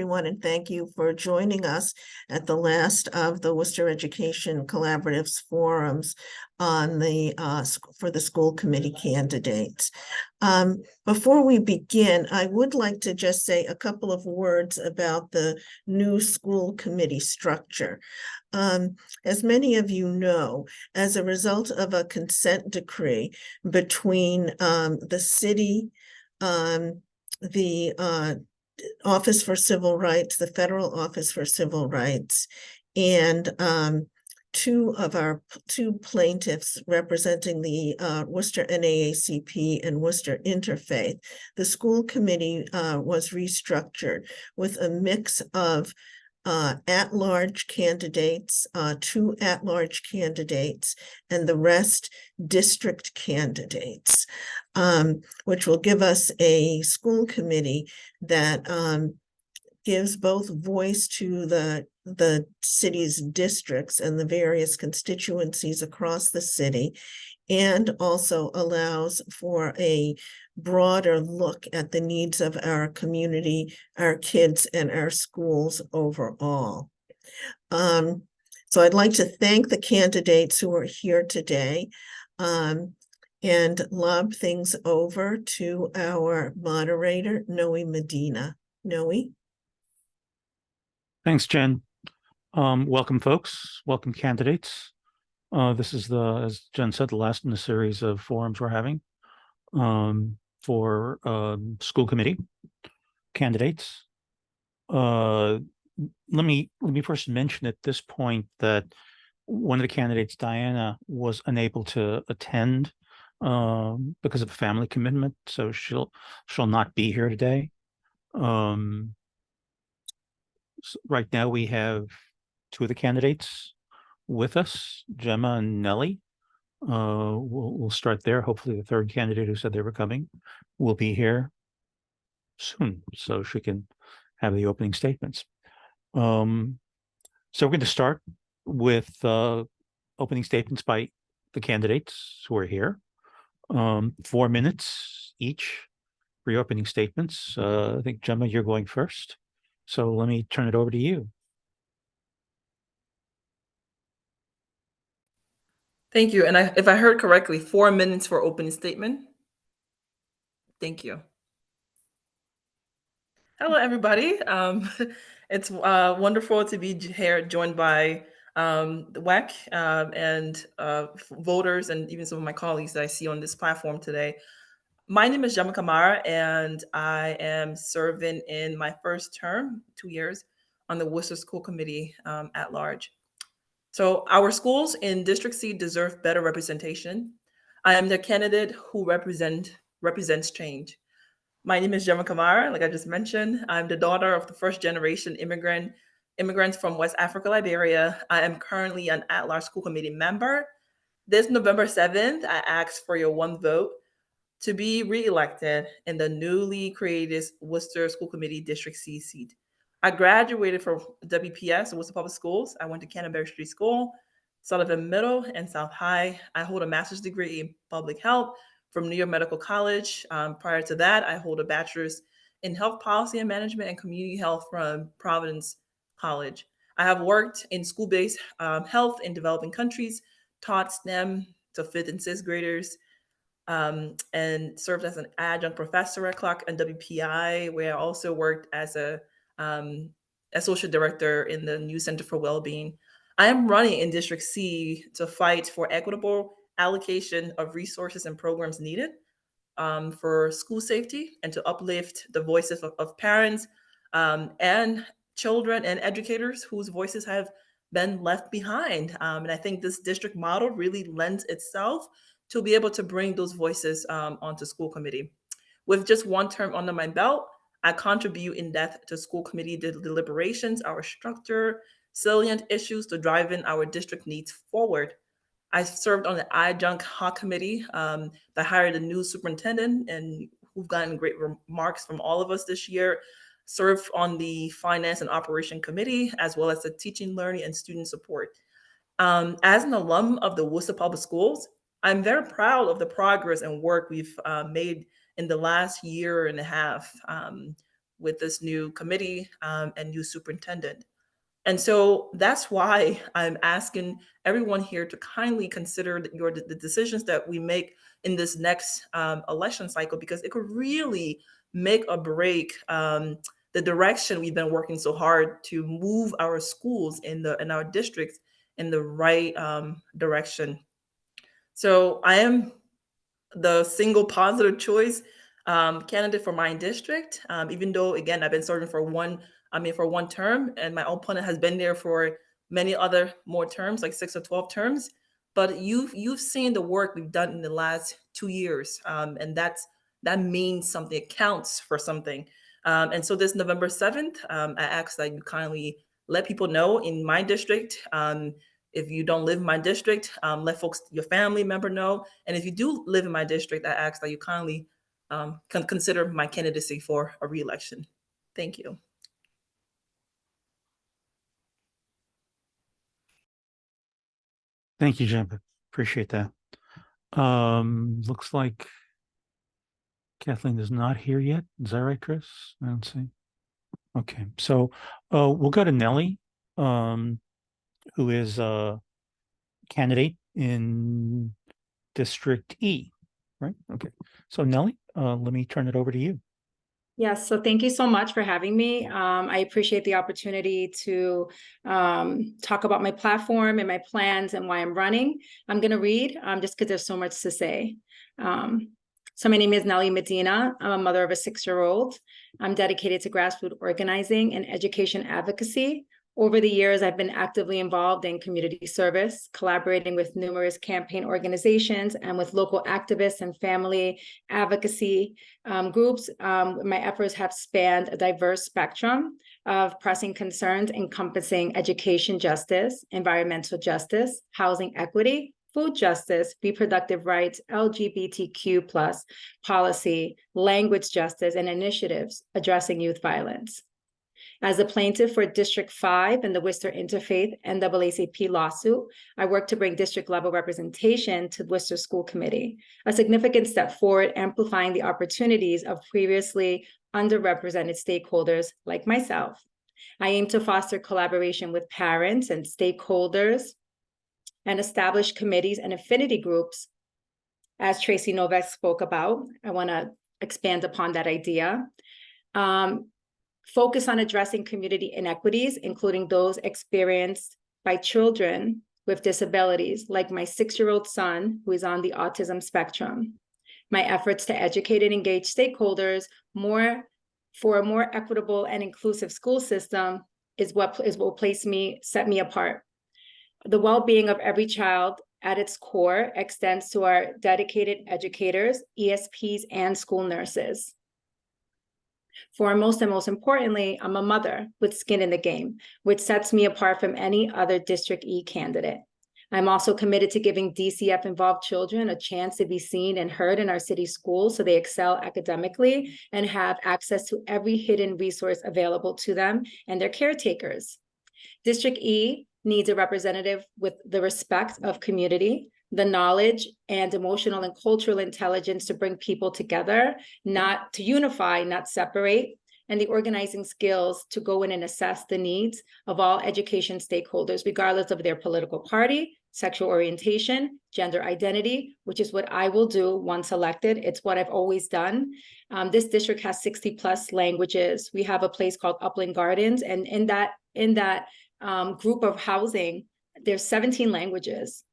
Everyone, and thank you for joining us at the last of the Worcester Education Collaborative's forums on the for the school committee candidates. Before we begin, I would like to just say a couple of words about the new school committee structure. As many of you know, as a result of a consent decree between the city, the Office for Civil Rights, the Federal Office for Civil Rights, and two plaintiffs representing the Worcester NAACP and Worcester Interfaith, the school committee was restructured with a mix of at-large candidates, 2 at-large candidates, and the rest district candidates, which will give us a school committee that gives both voice to the city's districts and the various constituencies across the city, and also allows for a broader look at the needs of our community, our kids, and our schools overall. So I'd like to thank the candidates who are here today and lob things over to our moderator, Noe Medina. Noe? Thanks, Jen. Welcome, folks. Welcome, candidates. This is as Jen said, the last in the series of forums we're having for school committee candidates. Let me first mention at this point that one of the candidates, Diana, was unable to attend because of a family commitment, so she'll not be here today. So right now we have 2 of the candidates with us, Gemma and Nellie. We'll start there. Hopefully the 3rd candidate who said they were coming will be here soon, so she can have the opening statements. So we're going to start with opening statements by the candidates who are here. 4 minutes each for your opening statements. I think, Gemma, you're going first. So let me turn it over to you. Thank you. And if I heard correctly, 4 minutes for opening statement. Thank you. Hello, everybody. It's wonderful to be here, joined by the WEC and voters, and even some of my colleagues that I see on this platform today. My name is Gemma Kamara, and I am serving in my first term, 2 years, on the Worcester School Committee at large. So our schools in District C deserve better representation. I am the candidate who represents change. My name is Gemma Kamara, like I just mentioned. I'm the daughter of the first-generation immigrants from West Africa, Liberia. I am currently an at-large school committee member. This November 7th, I asked for your 1 vote to be re-elected in the newly created Worcester School Committee District C seat. I graduated from WPS, Worcester Public Schools. I went to Canterbury Street School, Sullivan Middle, and South High. I hold a master's degree in public health from New York Medical College. Prior to that, I hold a bachelor's in health policy and management and community health from Providence College. I have worked in school-based health in developing countries, taught STEM to 5th and 6th graders, and served as an adjunct professor at Clark and WPI, where I also worked as a associate director in the new Center for Wellbeing. I am running in District C to fight for equitable allocation of resources and programs needed for school safety, and to uplift the voices of parents and children and educators whose voices have been left behind. And I think this district model really lends itself to be able to bring those voices onto school committee. With just 1 term under my belt, I contribute in depth to school committee deliberations, our structure, salient issues to driving our district needs forward. I served on the adjunct HAWK committee that hired a new superintendent, and who've gotten great remarks from all of us this year. Served on the finance and operation committee, as well as the teaching, learning, and student support. As an alum of the Worcester Public Schools, I'm very proud of the progress and work we've made in the last year and a half. with this new committee and new superintendent. And so that's why I'm asking everyone here to kindly consider the decisions that we make in this next election cycle, because it could really make or break the direction we've been working so hard to move our schools in our districts in the right direction. So I am the single positive choice candidate for my district, even though, again, I've been serving for one term, and my opponent has been there for many other more terms, like 6 or 12 terms. But you've seen the work we've done in the last 2 years, and that means something. It counts for something. And so this November 7th, I ask that you kindly let people know in my district. If you don't live in my district, let your family member know. And if you do live in my district, I ask that you kindly consider my candidacy for a re-election. Thank you. Thank you, Jen. Appreciate that. Looks like Kathleen is not here yet. Is that right, Chris? I don't see. Okay, so we'll go to Nellie, who is a candidate in District E, right? Okay, so Nellie, let me turn it over to you. Yes, so thank you so much for having me. I appreciate the opportunity to talk about my platform and my plans and why I'm running. I'm going to read just because there's so much to say. So my name is Nellie Medina. I'm a mother of a 6-year-old. I'm dedicated to grassroots organizing and education advocacy. Over the years, I've been actively involved in community service, collaborating with numerous campaign organizations and with local activists and family advocacy groups. My efforts have spanned a diverse spectrum of pressing concerns encompassing education justice, environmental justice, housing equity, food justice, reproductive rights, LGBTQ+ policy, language justice, and initiatives addressing youth violence. As a plaintiff for District 5 in the Worcester Interfaith NAACP lawsuit, I work to bring district-level representation to the Worcester School Committee, a significant step forward amplifying the opportunities of previously underrepresented stakeholders like myself. I aim to foster collaboration with parents and stakeholders and establish committees and affinity groups, as Tracy Novak spoke about. I want to expand upon that idea. Focus on addressing community inequities, including those experienced by children with disabilities, like my 6-year-old son, who is on the autism spectrum. My efforts to educate and engage stakeholders for a more equitable and inclusive school system is what will set me apart. The well-being of every child at its core extends to our dedicated educators, ESPs, and school nurses. Foremost and most importantly, I'm a mother with skin in the game, which sets me apart from any other District E candidate. I'm also committed to giving DCF-involved children a chance to be seen and heard in our city schools so they excel academically and have access to every hidden resource available to them and their caretakers. District E needs a representative with the respect of community, the knowledge and emotional and cultural intelligence to bring people together, not to unify, not separate, and the organizing skills to go in and assess the needs of all education stakeholders, regardless of their political party, sexual orientation, gender identity, which is what I will do once elected. It's what I've always done. This district has 60+ languages. We have a place called Upland Gardens, and in that group of housing, there's 17 languages.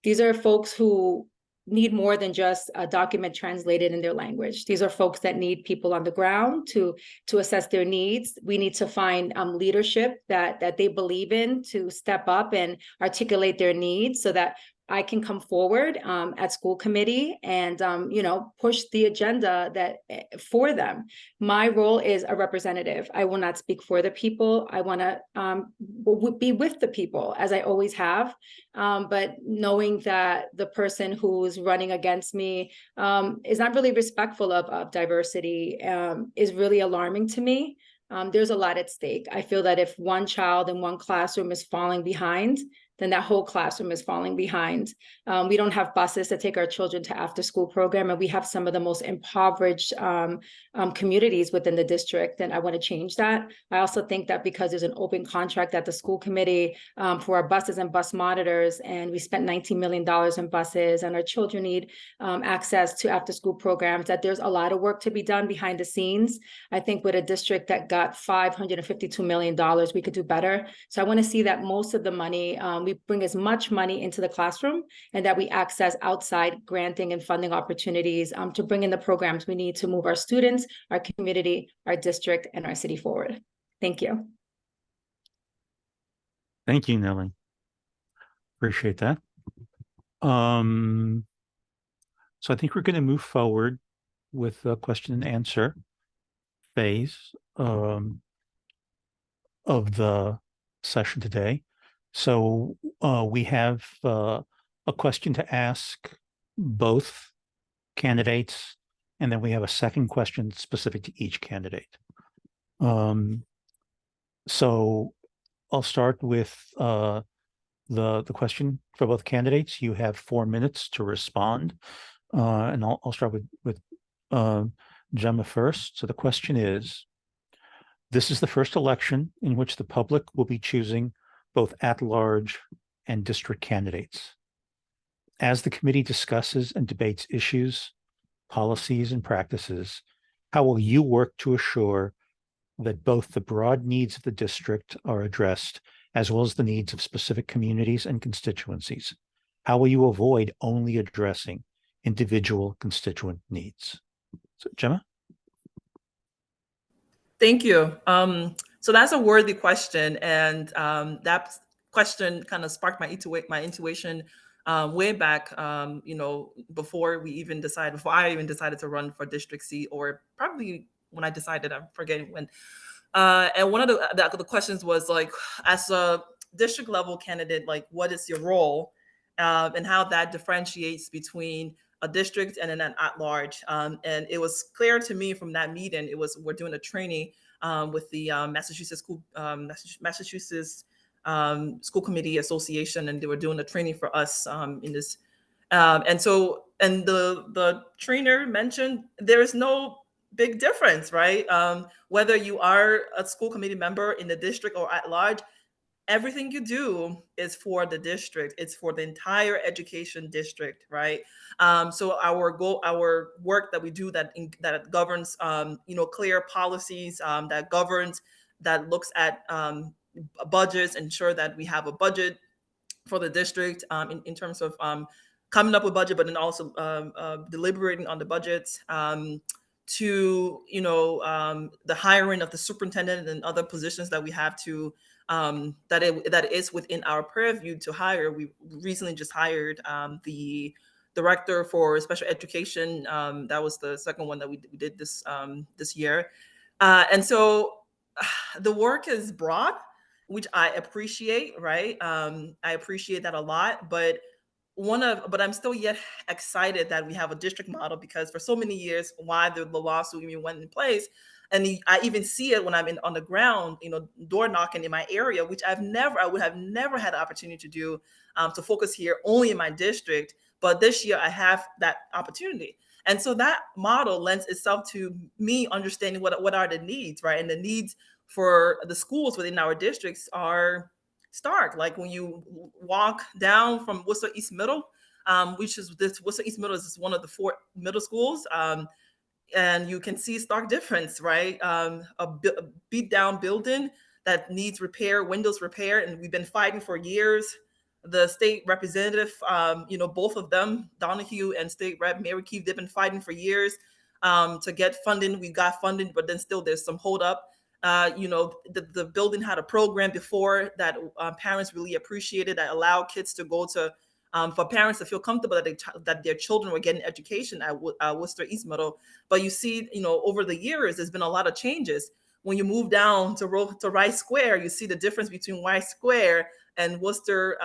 These are folks who need more than just a document translated in their language. These are folks that need people on the ground to assess their needs. We need to find leadership that they believe in to step up and articulate their needs so that I can come forward at school committee and push the agenda for them. My role is a representative. I will not speak for the people. I want to be with the people, as I always have. But knowing that the person who's running against me is not really respectful of diversity is really alarming to me. There's a lot at stake. I feel that if one child in one classroom is falling behind, then that whole classroom is falling behind. We don't have buses to take our children to after school program, and we have some of the most impoverished communities within the district, and I want to change that. I also think that because there's an open contract at the school committee for our buses and bus monitors, and we spent $19 million in buses, and our children need access to after school programs, that there's a lot of work to be done behind the scenes. I think with a district that got $552 million, we could do better. So I want to see that most of the money, we bring as much money into the classroom, and that we access outside granting and funding opportunities to bring in the programs we need to move our students, our community, our district, and our city forward. Thank you. Thank you, Nellie. Appreciate that. So I think we're going to move forward with the question and answer phase of the session today. So we have a question to ask both candidates, and then we have a second question specific to each candidate. So I'll start with the question for both candidates. You have 4 minutes to respond, and I'll start with Gemma first. So the question is, this is the first election in which the public will be choosing both at-large and district candidates. As the committee discusses and debates issues, policies, and practices, how will you work to assure that both the broad needs of the district are addressed, as well as the needs of specific communities and constituencies? How will you avoid only addressing individual constituent needs? So, Gemma? Thank you. So that's a worthy question, and that question kind of sparked my intuition way back, before I even decided to run for District C, or probably when I decided, I'm forgetting when. And one of the questions was like, as a district level candidate, like, what is your role, and how that differentiates between a district and an at-large. And it was clear to me from that meeting, we're doing a training with the Massachusetts School Committee Association, and they were doing a training for us in this. And the trainer mentioned there is no big difference, right? Whether you are a school committee member in the district or at large, everything you do is for the district. It's for the entire education district, right? So our work that we do that governs, clear policies, that looks at budgets, ensure that we have a budget for the district in terms of coming up with budget, but then also deliberating on the budgets, to the hiring of the superintendent and other positions that we have to that is within our purview to hire. We recently just hired the director for special education. That was the second one that we did this year, and so the work is broad, which I appreciate. Right, I appreciate that a lot, but I'm still yet excited that we have a district model, because for so many years, why the lawsuit even went in place. And I even see it when I'm on the ground, door knocking in my area, which I would have never had the opportunity to do, to focus here only in my district. But this year I have that opportunity. And so that model lends itself to me understanding what are the needs, right? And the needs for the schools within our districts are stark. Like when you walk down from Worcester East Middle, Worcester East Middle is one of the 4 middle schools, and you can see stark difference, right? A beat down building that needs repair, windows repair, and we've been fighting for years. The state representative, both of them, Donahue and State Rep Mary Keefe, they've been fighting for years to get funding. We got funding, but then still there's some hold up. The building had a program before that parents really appreciated, that allowed kids to go to, for parents to feel comfortable that their children were getting education at Worcester East Middle. But you see, over the years, there's been a lot of changes. When you move down to Rice Square, you see the difference between Rice Square and Worcester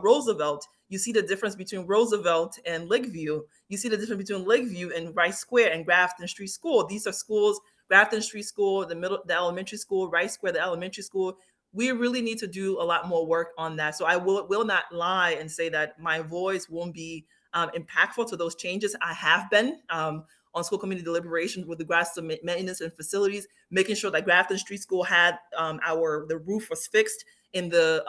Roosevelt. You see the difference between Roosevelt and Lakeview. You see the difference between Lakeview and Rice Square and Grafton Street School. These are schools. Grafton Street School, the elementary school, Rice Square, the elementary school, we really need to do a lot more work on that. So I will not lie and say that my voice won't be impactful to those changes. I have been on school committee deliberations with regards to maintenance and facilities, making sure that Grafton Street School had the roof was fixed in the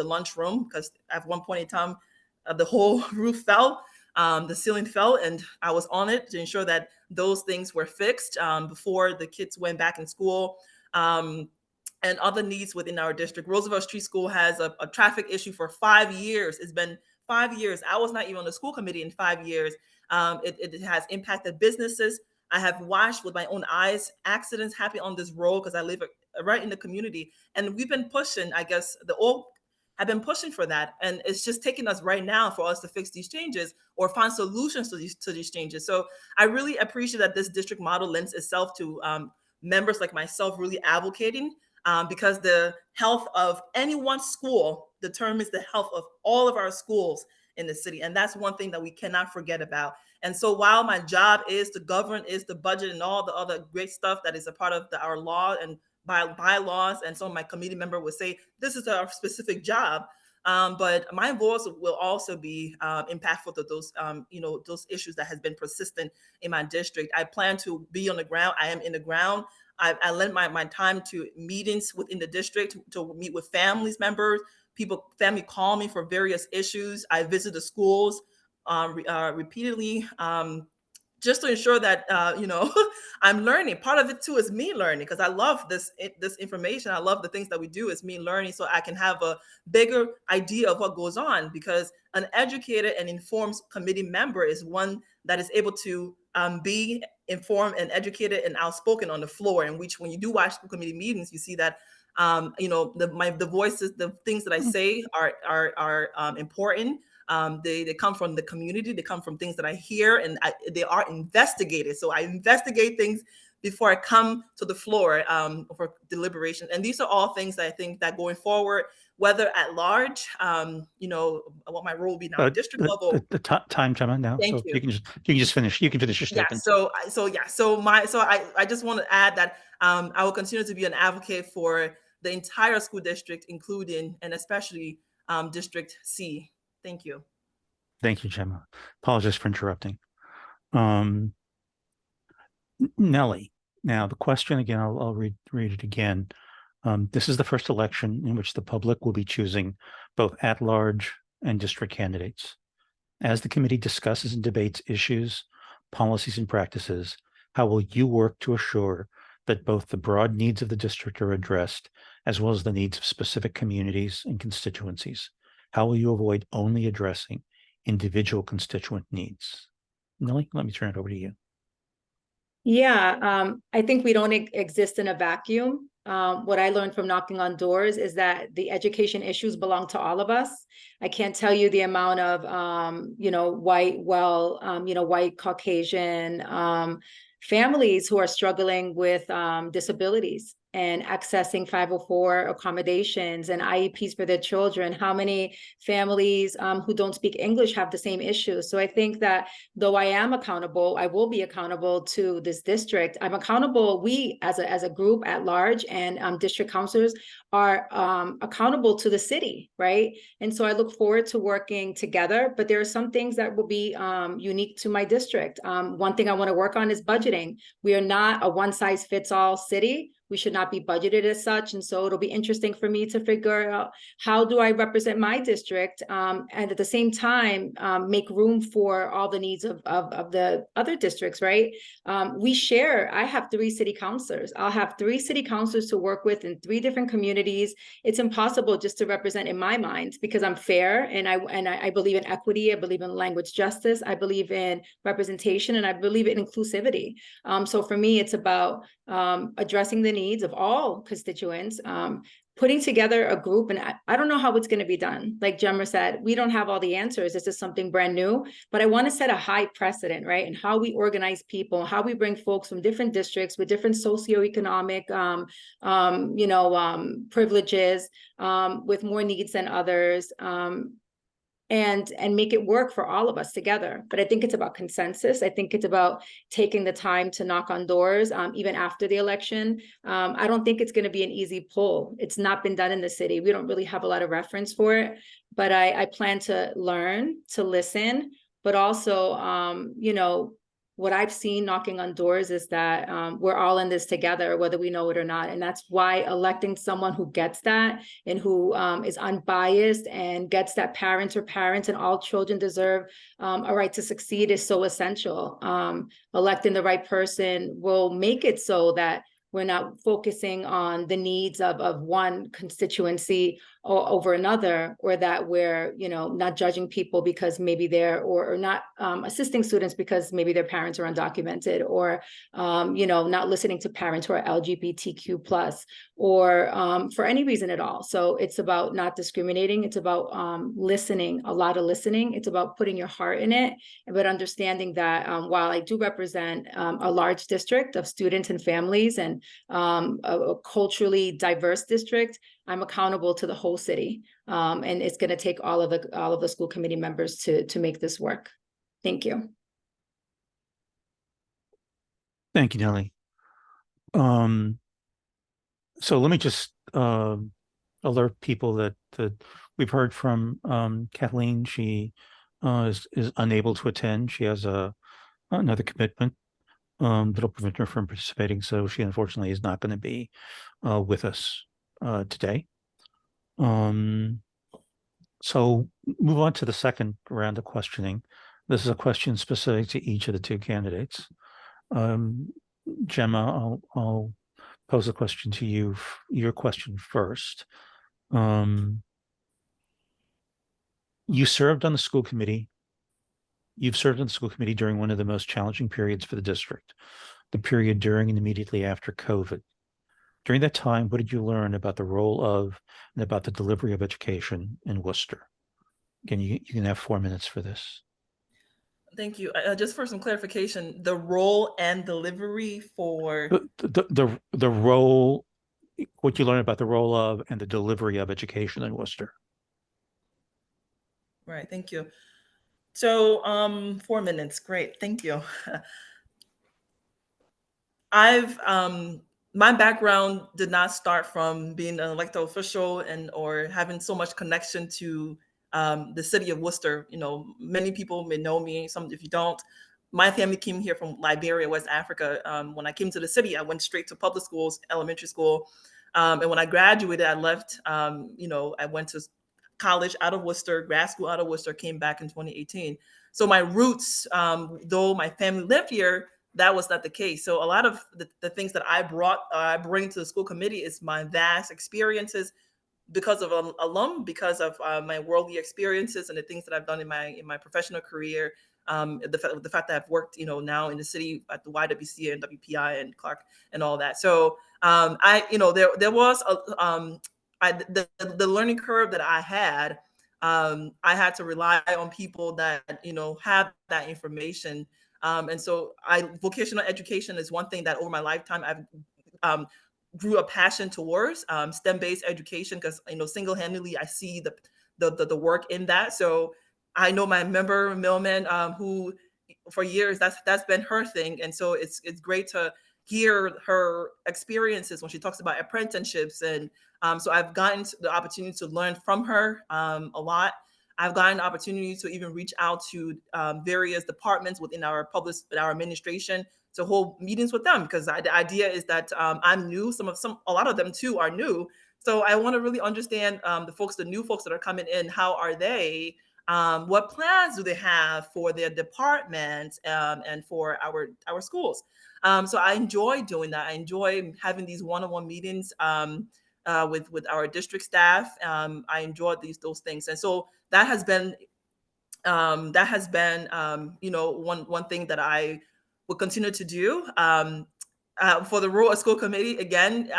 lunchroom, because at one point in time the whole roof fell. The ceiling fell, and I was on it to ensure that those things were fixed before the kids went back in school. And other needs within our district. Roosevelt Street School has a traffic issue for 5 years. It's been 5 years. I was not even on the school committee in 5 years. It has impacted businesses. I have watched with my own eyes accidents happen on this road because I live right in the community. And we've been pushing, I guess, have been pushing for that. And it's just taking us right now for us to fix these changes or find solutions to these changes. So I really appreciate that this district model lends itself to members like myself really advocating, because the health of any one school determines the health of all of our schools in the city. And that's one thing that we cannot forget about. And so while my job is to govern, is the budget and all the other great stuff that is a part of our law and bylaws, and some of my committee member would say, this is our specific job. But my voice will also be impactful to those, those issues that has been persistent in my district. I plan to be on the ground. I am in the ground. I lend my time to meetings within the district to meet with families members. Family call me for various issues. I visit the schools repeatedly, just to ensure that I'm learning. Part of it too is me learning, because I love this information. I love the things that we do. It's me learning, so I can have a bigger idea of what goes on. Because an educated and informed committee member is one that is able to be informed and educated and outspoken on the floor. And which, when you do watch school committee meetings, you see that the voices, the things that I say are important. They come from the community. They come from things that I hear, and they are investigated. So I investigate things before I come to the floor for deliberation. And these are all things that I think that going forward, whether at large, what my role will be now, district level. The time, Gemma, now. Thank so you. You can just finish. You can finish your statement. I just want to add that I will continue to be an advocate for the entire school district, including and especially District C. Thank you. Thank you, Gemma. Apologies for interrupting. Nellie, now the question again, I'll read it again. This is the first election in which the public will be choosing both at-large and district candidates. As the committee discusses and debates issues, policies, and practices, how will you work to assure that both the broad needs of the district are addressed, as well as the needs of specific communities and constituencies? How will you avoid only addressing individual constituent needs? Nellie, let me turn it over to you. Yeah, I think we don't exist in a vacuum. What I learned from knocking on doors is that the education issues belong to all of us. I can't tell you the amount of, white Caucasian families who are struggling with disabilities and accessing 504 accommodations and IEPs for their children. How many families who don't speak English have the same issues? So I think that though I am accountable, I will be accountable to this district. I'm accountable, we as a group at large and district councilors are accountable to the city, right? And so I look forward to working together, but there are some things that will be unique to my district. One thing I want to work on is budgeting. We are not a one-size-fits-all city. We should not be budgeted as such. And so it'll be interesting for me to figure out how do I represent my district and at the same time make room for all the needs of the other districts, right? I have 3 city councilors. I'll have 3 city councilors to work with in 3 different communities. It's impossible just to represent in my mind because I'm fair and I believe in equity. I believe in language justice. I believe in representation and I believe in inclusivity. So for me, it's about addressing the needs of all constituents, putting together a group. And I don't know how it's going to be done. Like Gemma said, we don't have all the answers. This is something brand new, but I want to set a high precedent, right? And how we organize people, how we bring folks from different districts with different socioeconomic, privileges, with more needs than others, and make it work for all of us together. But I think it's about consensus. I think it's about taking the time to knock on doors, even after the election. I don't think it's going to be an easy pull. It's not been done in the city. We don't really have a lot of reference for it, but I plan to learn, to listen, but also, you know, what I've seen knocking on doors is that we're all in this together, whether we know it or not. And that's why electing someone who gets that and who is unbiased and gets that parents are parents and all children deserve a right to succeed is so essential. Electing the right person will make it so that we're not focusing on the needs of one constituency or over another, or that we're, you know, not judging people because maybe they're, or not assisting students because maybe their parents are undocumented, or, you know, not listening to parents who are LGBTQ plus, or for any reason at all. So it's about not discriminating. It's about listening, a lot of listening. It's about putting your heart in it, but understanding that while I do represent a large district of students and families and a culturally diverse district, I'm accountable to the whole city, and it's going to take all of the school committee members to make this work. Thank you. Thank you, Nellie. So let me just alert people that we've heard from Kathleen. She is unable to attend. She has another commitment that'll prevent her from participating. So she unfortunately is not going to be with us today. So move on to the second round of questioning. This is a question specific to each of the two candidates. Gemma, I'll pose a question to you, your question first. You served on the school committee. You've served on the school committee during one of the most challenging periods for the district, the period during and immediately after COVID. During that time, what did you learn about the role of and about the delivery of education in Worcester? Again, you can have 4 minutes for this. Thank you. Just for some clarification, the role and delivery for The role, what you learn about the role of and the delivery of education in Worcester. Right. Thank you. So 4 minutes. Great. Thank you. I've my background did not start from being an elected official or having so much connection to the city of Worcester. You know, many people may know me. Some, if you don't, my family came here from Liberia, West Africa. When I came to the city, I went straight to public schools, elementary school, and when I graduated, I left. You know, I went to college out of Worcester, grad school out of Worcester, came back in 2018. So my roots, though my family lived here, that was not the case. So a lot of the things that I bring to the school committee is my vast experiences because of alum, because of my worldly experiences and the things that I've done in my professional career. The fact that I've worked, you know, now in the city at the YWCA and WPI and Clark and all that. So there was the learning curve that I had. I had to rely on people that, you know, have that information. And so vocational education is one thing that over my lifetime I've grew a passion towards, STEM-based education, because, you know, single-handedly I see the work in that. So I know my member Millman, who for years that's been her thing, and so it's great to hear her experiences when she talks about apprenticeships. And so I've gotten the opportunity to learn from her a lot. I've gotten the opportunity to even reach out to various departments within our administration to hold meetings with them, because the idea is that I'm new. A lot of them too are new. So I want to really understand the new folks that are coming in. How are they? What plans do they have for their departments and for our schools? So I enjoy doing that. I enjoy having these one-on-one meetings with our district staff. I enjoy those things, and so that has been you know, one thing that I will continue to do. For the role of school committee, again,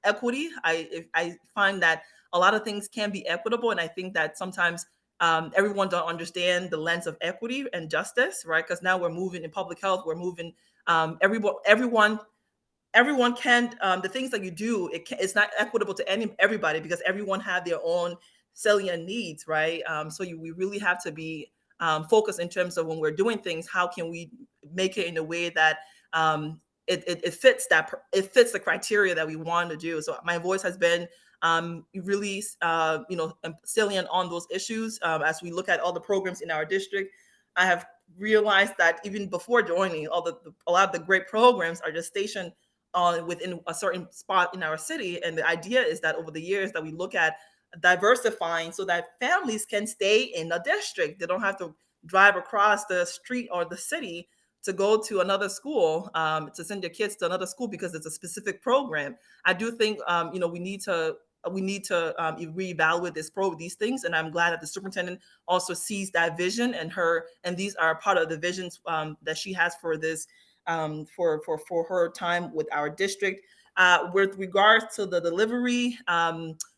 equity. I find that a lot of things can be equitable, and I think that sometimes everyone don't understand the lens of equity and justice, right? Because now we're moving in public health. We're moving everyone can the things that you do, it's not equitable to everybody, because everyone have their own salient needs, right? We really have to be focused in terms of when we're doing things, how can we make it in a way that it fits the criteria that we want to do. So my voice has been really salient on those issues. As we look at all the programs in our district, I have realized that even before joining, a lot of the great programs are just stationed within a certain spot in our city. And the idea is that over the years that we look at diversifying so that families can stay in the district. They don't have to drive across the street or the city to go to another school, to send your kids to another school because it's a specific program. I do think we need to reevaluate these things, and I'm glad that the superintendent also sees that vision, and these are part of the visions that she has for this for her time with our district. With regards to the delivery,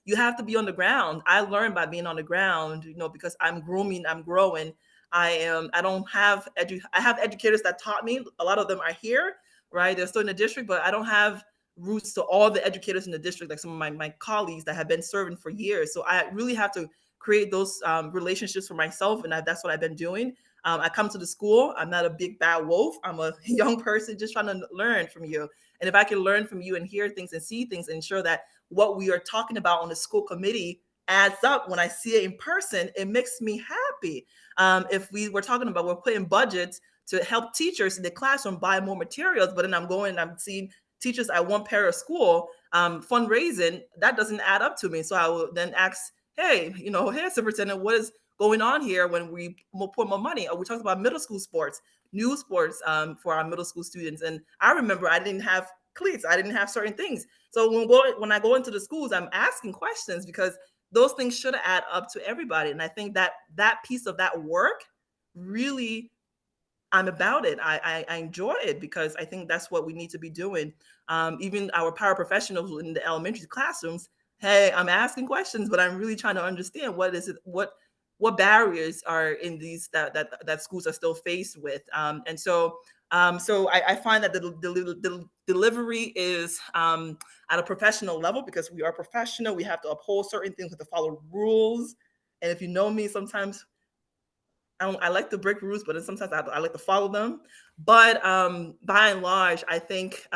you have to be on the ground. I learned by being on the ground, because I'm growing. I have educators that taught me. A lot of them are here, right? They're still in the district, but I don't have roots to all the educators in the district, like some of my colleagues that have been serving for years. So I really have to create those relationships for myself, and that's what I've been doing. I come to the school. I'm not a big bad wolf. I'm a young person just trying to learn from you. And if I can learn from you and hear things and see things and ensure that what we are talking about on the school committee adds up when I see it in person, it makes me happy. If we were talking about, we're putting budgets to help teachers in the classroom buy more materials, but then I'm seeing teachers at one pair of school fundraising, that doesn't add up to me. So I will then ask, hey, superintendent, what is going on here when we put more money? We talked about middle school sports, new sports for our middle school students. And I remember I didn't have cleats. I didn't have certain things. So when I go into the schools, I'm asking questions because those things should add up to everybody. And I think that piece of that work, really, I'm about it. I enjoy it because I think that's what we need to be doing. Even our paraprofessionals in the elementary classrooms, hey, I'm asking questions, but I'm really trying to understand what barriers are in these that schools are still faced with. So I find that the delivery is at a professional level because we are professional. We have to uphold certain things, we have to follow rules. And if you know me, sometimes I like to break rules, but then sometimes I like to follow them. But by and large, I think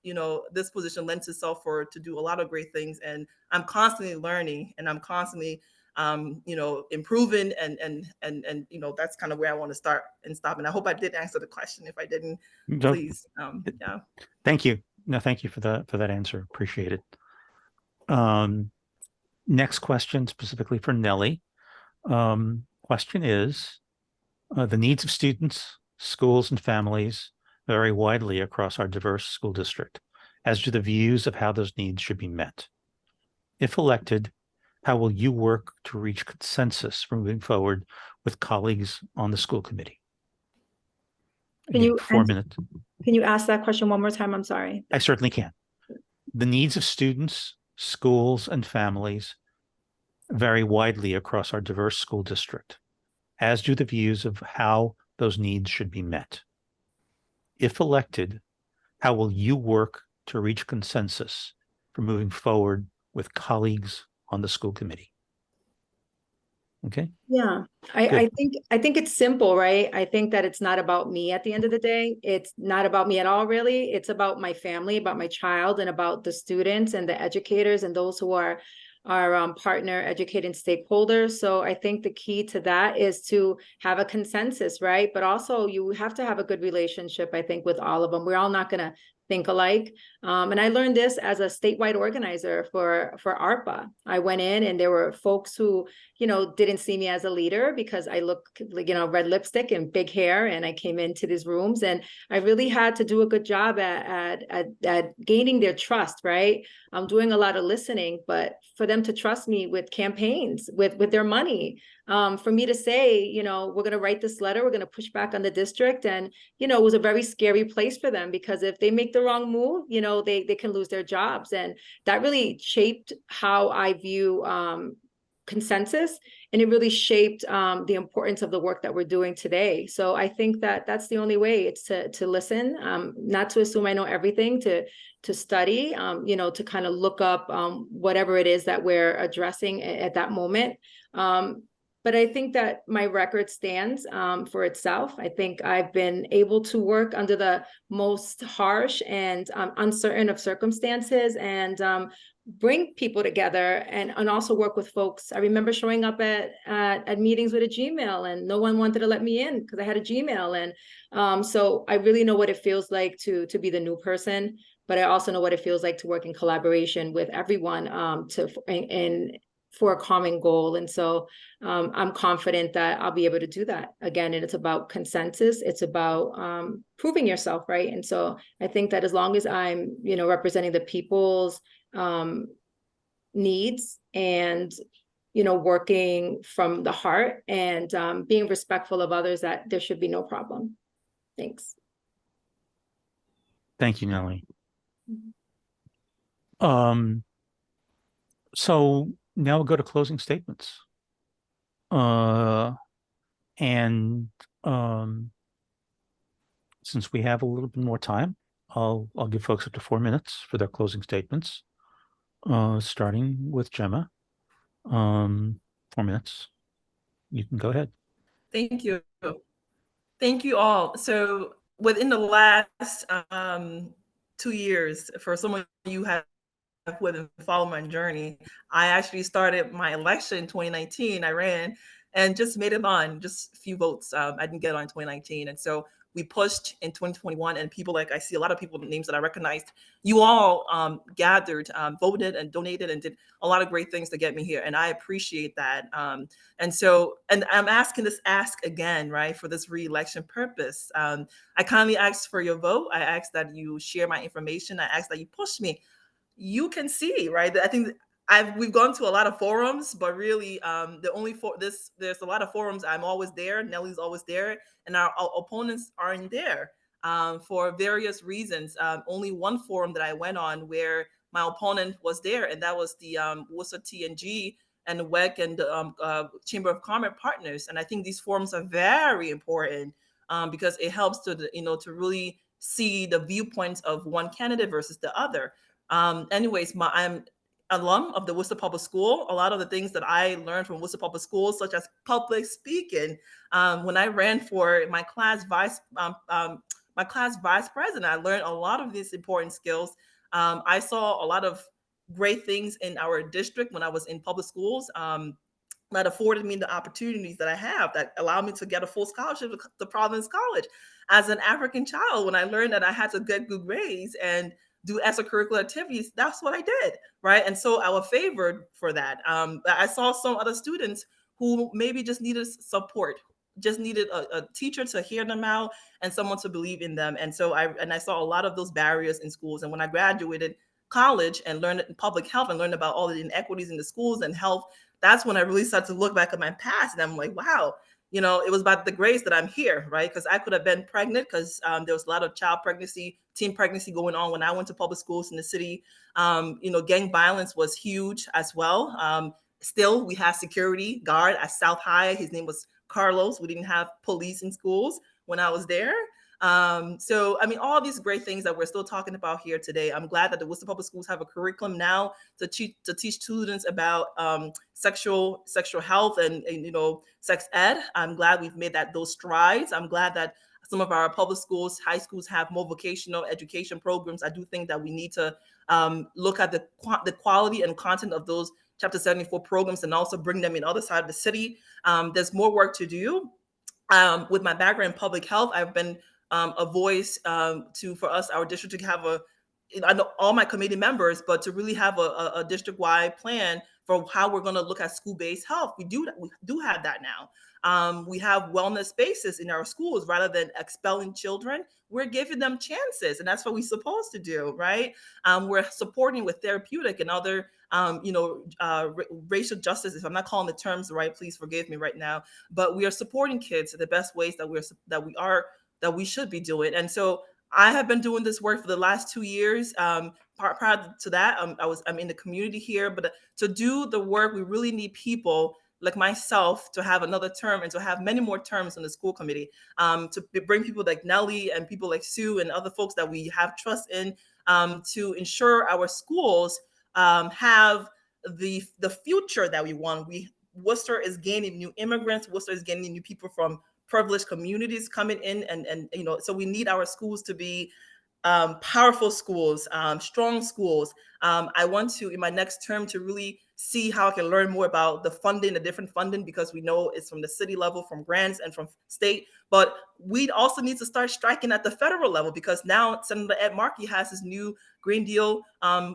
this position lends itself to do a lot of great things, and I'm constantly learning, and I'm constantly improving, and that's kind of where I want to start and stop. And I hope I did answer the question. If I didn't, please, yeah. Thank you. No, thank you for that answer. Appreciate it. Next question, specifically for Nellie. Question is, the needs of students, schools, and families vary widely across our diverse school district, as do the views of how those needs should be met. If elected, how will you work to reach consensus for moving forward with colleagues on the school committee? Can you 4 minutes. Can you ask that question one more time? I'm sorry. I certainly can. The needs of students, schools, and families vary widely across our diverse school district, as do the views of how those needs should be met. If elected, how will you work to reach consensus for moving forward with colleagues on the school committee? Okay. Yeah, I think it's simple, right? I think that it's not about me at the end of the day. It's not about me at all, really. It's about my family, about my child, and about the students and the educators and those who are our partner educating stakeholders. So I think the key to that is to have a consensus, right? But also you have to have a good relationship, I think, with all of them. We're all not going to think alike. And I learned this as a statewide organizer for ARPA. I went in and there were folks who, didn't see me as a leader because I look like, red lipstick and big hair. And I came into these rooms and I really had to do a good job at gaining their trust, right? I'm doing a lot of listening, but for them to trust me with campaigns, with their money, for me to say, we're going to write this letter, we're going to push back on the district. And, it was a very scary place for them because if they make the wrong move, they can lose their jobs. And that really shaped how I view consensus, and it really shaped the importance of the work that we're doing today. So I think that that's the only way. It's to listen, not to assume I know everything, to study, to kind of look up whatever it is that we're addressing at that moment. But I think that my record stands for itself. I think I've been able to work under the most harsh and uncertain of circumstances, and bring people together, and also work with folks. I remember showing up at meetings with a Gmail, and no one wanted to let me in because I had a Gmail. And so I really know what it feels like to be the new person, but I also know what it feels like to work in collaboration with everyone for a common goal. And so I'm confident that I'll be able to do that again. And it's about consensus. It's about proving yourself, right? And so I think that as long as I'm, representing the people's needs, and, working from the heart, and being respectful of others, that there should be no problem. Thanks. Thank you, Nellie. So now we'll go to closing statements. Since we have a little bit more time, I'll give folks up to 4 minutes for their closing statements. Starting with Gemma. 4 minutes. You can go ahead. Thank you. Thank you all. So within the last 2 years, for someone you have with and follow my journey, I actually started my election in 2019. I ran and just made it on, just a few votes. I didn't get on in 2019. And so we pushed in 2021, and people, like I see a lot of people, names that I recognized, you all gathered, voted and donated and did a lot of great things to get me here. And I appreciate that. And I'm asking this ask again, right, for this re-election purpose. I kindly ask for your vote. I ask that you share my information. I ask that you push me. You can see, right? I think we've gone to a lot of forums, but really there's a lot of forums. I'm always there. Nellie's always there, and our opponents aren't there for various reasons. Only one forum that I went on where my opponent was there, and that was the Worcester TNG and the WEC and the Chamber of Commerce partners. And I think these forums are very important because it helps to really see the viewpoints of one candidate versus the other. Anyways, I'm alum of the Worcester Public School. A lot of the things that I learned from Worcester Public School, such as public speaking, when I ran for my class vice president, I learned a lot of these important skills. I saw a lot of great things in our district when I was in public schools. That afforded me the opportunities that I have, that allowed me to get a full scholarship to Providence College. As an African child, when I learned that I had to get good grades and do extracurricular activities, that's what I did, right? And so I was favored for that. I saw some other students who maybe just needed support, just needed a teacher to hear them out and someone to believe in them. And so I saw a lot of those barriers in schools. And when I graduated college and learned in public health and learned about all the inequities in the schools and health, that's when I really started to look back at my past, and I'm like, wow, it was about the grace that I'm here, right? Because I could have been pregnant, because there was a lot of teen pregnancy going on when I went to public schools in the city. Gang violence was huge as well. Still, we have security guard at South High. His name was Carlos. We didn't have police in schools when I was there. All these great things that we're still talking about here today. I'm glad that the Worcester Public Schools have a curriculum now to teach students about sexual health and sex ed. I'm glad we've made those strides. I'm glad that some of our public schools, high schools have more vocational education programs. I do think that we need to look at the quality and content of those Chapter 74 programs and also bring them in other side of the city. There's more work to do. With my background in public health, I've been a voice for us, our district, to have I know all my committee members, but to really have a district-wide plan for how we're going to look at school-based health. We do have that now. We have wellness spaces in our schools. Rather than expelling children, we're giving them chances, and that's what we're supposed to do, right? We're supporting with therapeutic and other racial justice. If I'm not calling the terms right, please forgive me right now. But we are supporting kids in the best ways that we should be doing. And so I have been doing this work for the last 2 years, prior to that, I'm in the community here, but to do the work, we really need people like myself to have another term and to have many more terms on the school committee, to bring people like Nellie and people like Sue and other folks that we have trust in, to ensure our schools have the future that we want. Worcester is gaining new immigrants. Worcester is gaining new people from privileged communities coming in, and so we need our schools to be powerful schools, strong schools. I want to, in my next term, to really see how I can learn more about the funding, the different funding, because we know it's from the city level, from grants and from state. But we also need to start striking at the federal level, because now Senator Ed Markey has his new Green Deal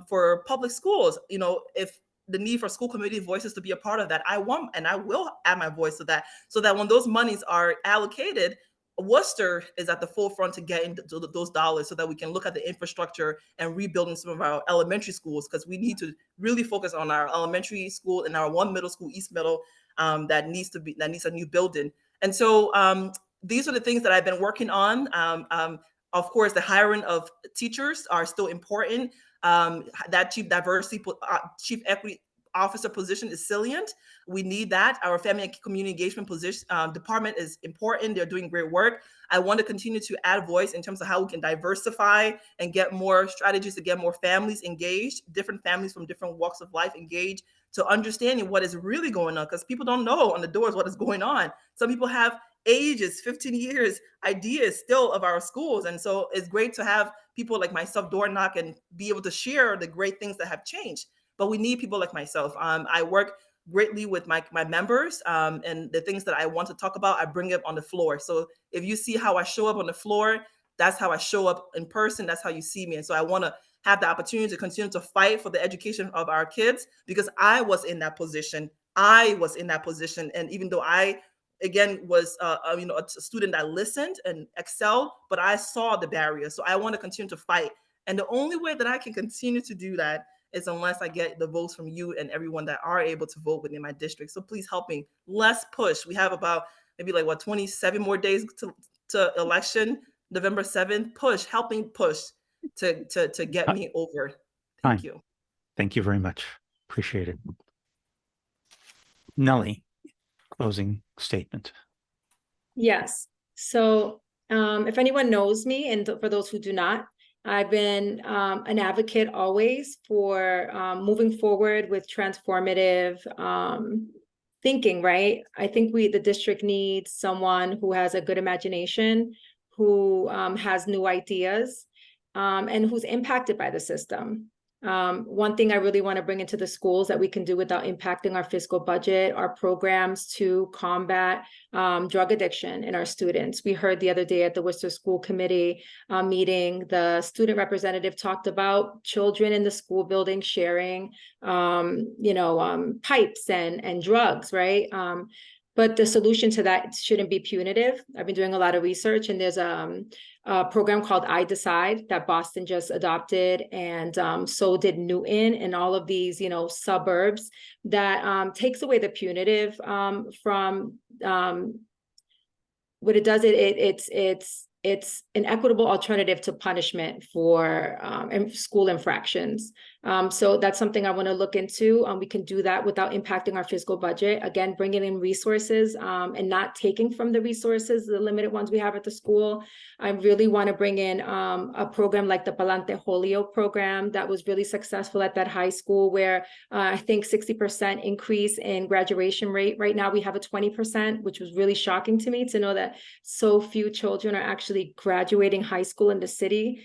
for public schools. If the need for school committee voices to be a part of that, I want and I will add my voice to that, so that when those monies are allocated, Worcester is at the forefront to get into those dollars, so that we can look at the infrastructure and rebuilding some of our elementary schools, because we need to really focus on our elementary school and our one middle school, East Middle, that needs a new building. And so these are the things that I've been working on. Of course, the hiring of teachers are still important. That chief equity officer position is salient. We need that. Our family and community engagement position department is important. They're doing great work. I want to continue to add voice in terms of how we can diversify and get more strategies to get more families engaged, different families from different walks of life engaged, to understanding what is really going on, because people don't know on the doors what is going on. Some people have ages, 15 years, ideas still of our schools. And so it's great to have people like myself door knock and be able to share the great things that have changed. But we need people like myself. I work greatly with my members, and the things that I want to talk about, I bring it on the floor. So if you see how I show up on the floor, that's how I show up in person. That's how you see me. And so I want to have the opportunity to continue to fight for the education of our kids, because I was in that position. And even though I, again, was a student that listened and excelled, but I saw the barriers. So I want to continue to fight. And the only way that I can continue to do that is unless I get the votes from you and everyone that are able to vote within my district. So please help me. Let's push. We have about maybe 27 more days to election, November 7th. Helping push to get me over. Thank you. Thank you very much. Appreciate it. Nellie, closing statement. Yes. So if anyone knows me, and for those who do not, I've been an advocate always for moving forward with transformative thinking, right? I think the district needs someone who has a good imagination, who has new ideas, and who's impacted by the system. One thing I really want to bring into the schools that we can do without impacting our fiscal budget are programs to combat drug addiction in our students. We heard the other day at the Worcester School Committee meeting, the student representative talked about children in the school building sharing, pipes and drugs, right? But the solution to that shouldn't be punitive. I've been doing a lot of research, and there's a program called I Decide that Boston just adopted, and so did Newton, and all of these, suburbs, that takes away the punitive from what it does. It's an equitable alternative to punishment for school infractions. So that's something I want to look into. We can do that without impacting our fiscal budget. Again, bringing in resources and not taking from the resources, the limited ones we have at the school. I really want to bring in a program like the Palante Holyoke program that was really successful at that high school, where I think 60% increase in graduation rate. Right now we have a 20%, which was really shocking to me to know that so few children are actually graduating high school in the city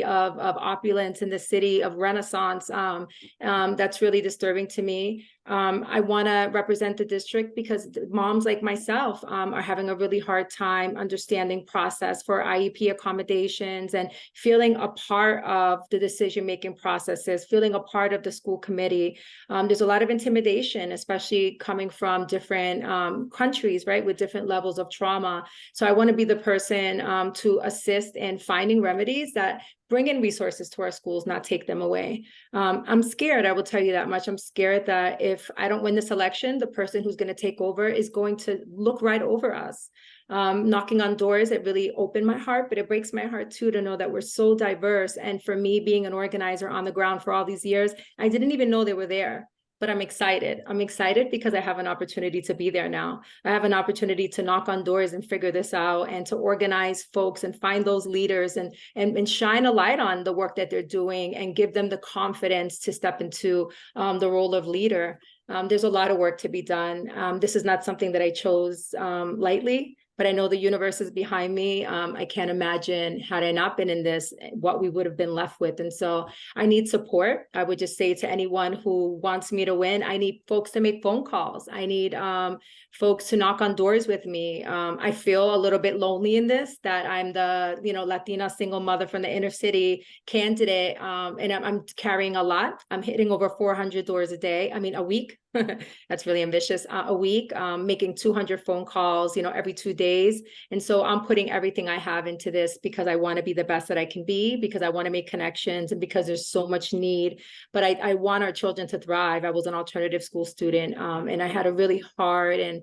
of opulence, in the city of Renaissance. That's really disturbing to me. I want to represent the district because moms like myself are having a really hard time understanding process for IEP accommodations and feeling a part of the decision-making processes, feeling a part of the school committee. There's a lot of intimidation, especially coming from different countries, right, with different levels of trauma. So I want to be the person to assist in finding remedies that bring in resources to our schools, not take them away. I'm scared, I will tell you that much. I'm scared that if I don't win this election, the person who's going to take over is going to look right over us. knocking on doors. It really opened my heart, but it breaks my heart too to know that we're so diverse. And for me, being an organizer on the ground for all these years, I didn't even know they were there. But I'm excited. I'm excited because I have an opportunity to be there now. I have an opportunity to knock on doors and figure this out, and to organize folks and find those leaders and shine a light on the work that they're doing and give them the confidence to step into the role of leader. There's a lot of work to be done. This is not something that I chose lightly, but I know the universe is behind me. I can't imagine, had I not been in this, what we would have been left with. And so I need support. I would just say to anyone who wants me to win, I need folks to make phone calls. I need folks to knock on doors with me. I feel a little bit lonely in this, that I'm the Latina single mother from the inner city candidate, and I'm carrying a lot. I'm hitting over 400 doors a week. That's really ambitious. A week, making 200 phone calls, every 2 days. And so I'm putting everything I have into this because I want to be the best that I can be, because I want to make connections, and because there's so much need. But I want our children to thrive. I was an alternative school student, and I had a really hard and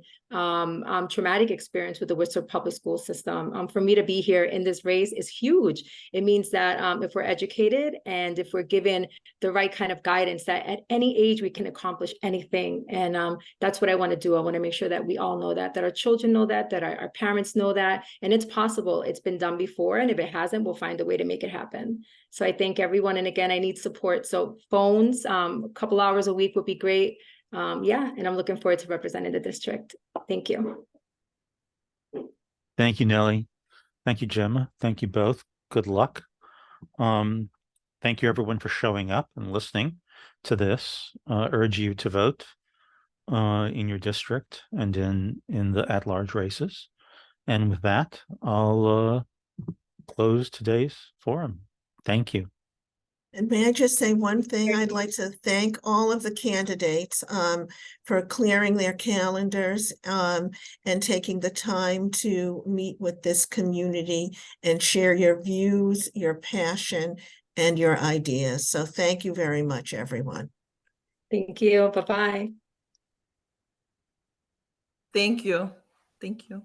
traumatic experience with the Worcester public school system. For me to be here in this race is huge. It means that if we're educated and if we're given the right kind of guidance, that at any age we can accomplish anything. And that's what I want to do. I want to make sure that we all know that our children know that our parents know that, and it's possible. It's been done before, and if it hasn't, we'll find a way to make it happen. So I thank everyone. And again, I need support. So phones, a couple hours a week would be great. And I'm looking forward to representing the district. Thank you. Thank you, Nellie. Thank you, Gemma. Thank you both. Good luck. Thank you, everyone, for showing up and listening to this. Urge you to vote in your district and in the at-large races. And with that, I'll close today's forum. Thank you. And may I just say one thing? I'd like to thank all of the candidates for clearing their calendars and taking the time to meet with this community and share your views, your passion, and your ideas. So thank you very much, everyone. Thank you. Bye-bye. Thank you. Thank you.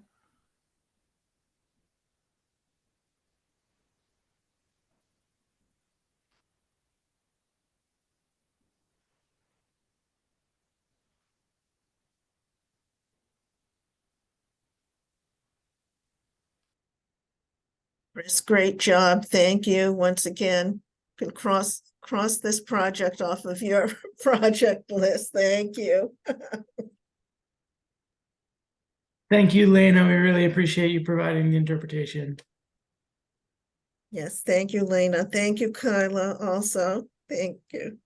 Chris, great job. Thank you once again. You can cross this project off of your project list. Thank you. Thank you, Lena. We really appreciate you providing the interpretation. Yes, thank you, Lena. Thank you, Kyla, also. Thank you.